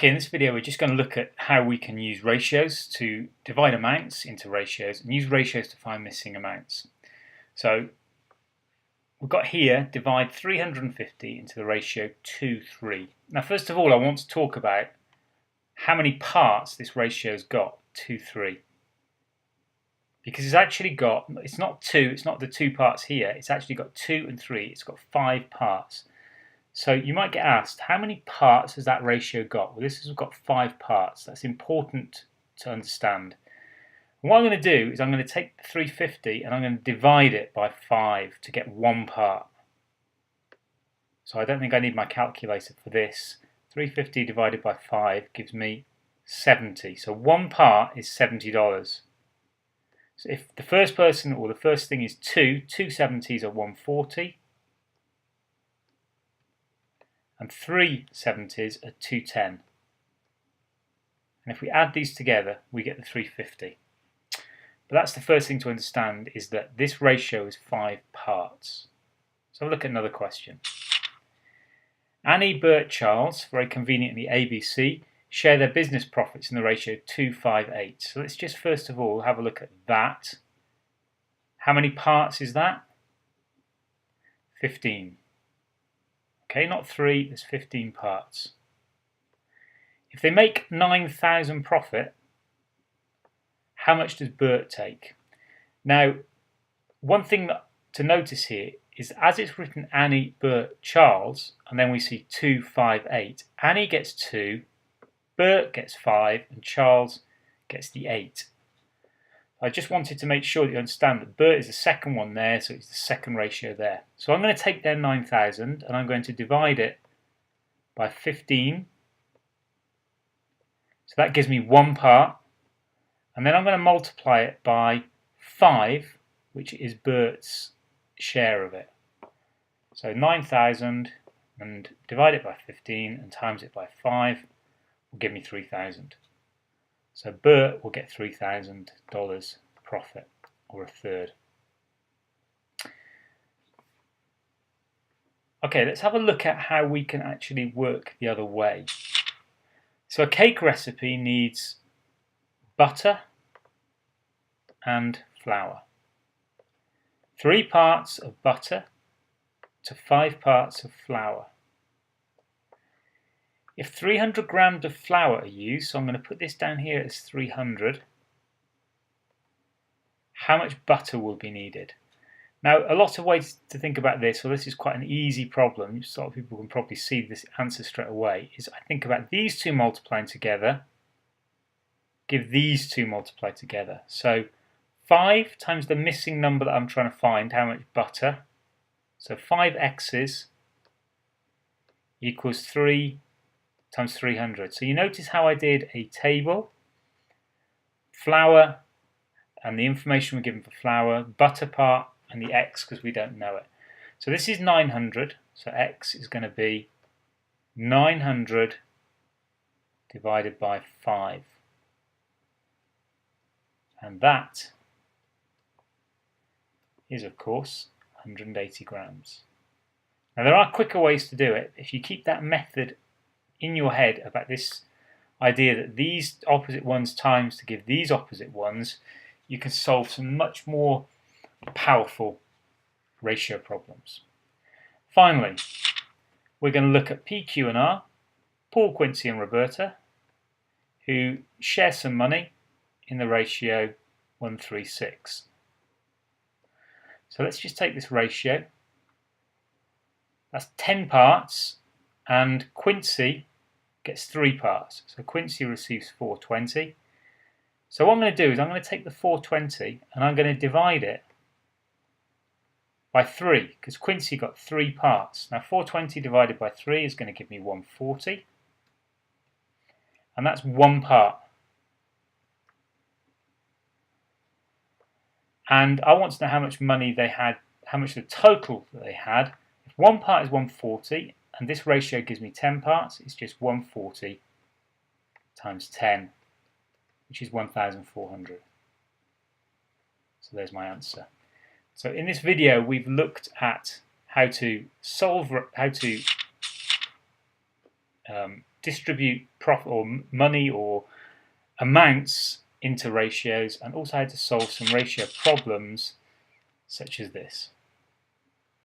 Okay, in this video we're just going to look at how we can use ratios to divide amounts into ratios and use ratios to find missing amounts. So we've got here divide 350 into the ratio 2:3. Now first of all I want to talk about how many parts this ratio's got, 2:3. Because it's actually got, it's not the two parts here, it's actually got 2 and 3, it's got 5 parts. So you might get asked, how many parts has that ratio got? Well, this has got 5 parts. That's important to understand. And what I'm going to do is I'm going to take the 350 and I'm going to divide it by 5 to get 1 part. So I don't think I need my calculator for this. 350 divided by 5 gives me 70. So 1 part is $70. So if the first person or the first thing is 2 70s are 140. And 3 70s are 210. And if we add these together, we get the 350. But that's the first thing to understand, is that this ratio is 5 parts. So have a look at another question. Annie, Bert, Charles, very conveniently ABC, share their business profits in the ratio 2:5:8. So let's just first of all have a look at that. How many parts is that? 15. Okay, not 3, there's 15 parts. If they make 9,000 profit, how much does Bert take? Now, one thing to notice here is as it's written Annie, Bert, Charles, and then we see 2:5:8, Annie gets 2, Bert gets 5, and Charles gets the 8. I just wanted to make sure that you understand that Bert is the second one there, so it's the second ratio there. So I'm going to take their 9,000 and I'm going to divide it by 15. So that gives me 1 part. And then I'm going to multiply it by 5, which is Bert's share of it. So 9,000 and divide it by 15 and times it by 5 will give me 3,000. So Bert will get $3,000 profit, or a third. Okay, let's have a look at how we can actually work the other way. So a cake recipe needs butter and flour. 3 parts of butter to 5 parts of flour. If 300 grams of flour are used, so I'm going to put this down here as 300, how much butter will be needed? Now, a lot of ways to think about this, so this is quite an easy problem, so a lot of people can probably see this answer straight away, is I think about these two multiplying together, give these two multiply together. So 5 times the missing number that I'm trying to find, how much butter, so 5 x's equals 3 times 300. So you notice how I did a table, flour and the information we're given for flour, butter part and the x because we don't know it. So this is 900, so x is going to be 900 divided by 5. And that is of course 180 grams. Now there are quicker ways to do it. If you keep that method in your head about this idea that these opposite ones times to give these opposite ones, you can solve some much more powerful ratio problems. Finally, we're going to look at P, Q and R, Paul, Quincy and Roberta, who share some money in the ratio 1:3:6. So let's just take this ratio. That's 10 parts and Quincy gets 3 parts. So Quincy receives 420. So what I'm going to do is I'm going to take the 420 and I'm going to divide it by 3 because Quincy got 3 parts. Now 420 divided by 3 is going to give me 140. And that's 1 part. And I want to know how much money they had, how much the total that they had. If 1 part is 140 and this ratio gives me 10 parts, it's just 140 times 10, which is 1,400. So there's my answer. So in this video we've looked at how to distribute profit or money or amounts into ratios, and also how to solve some ratio problems such as this.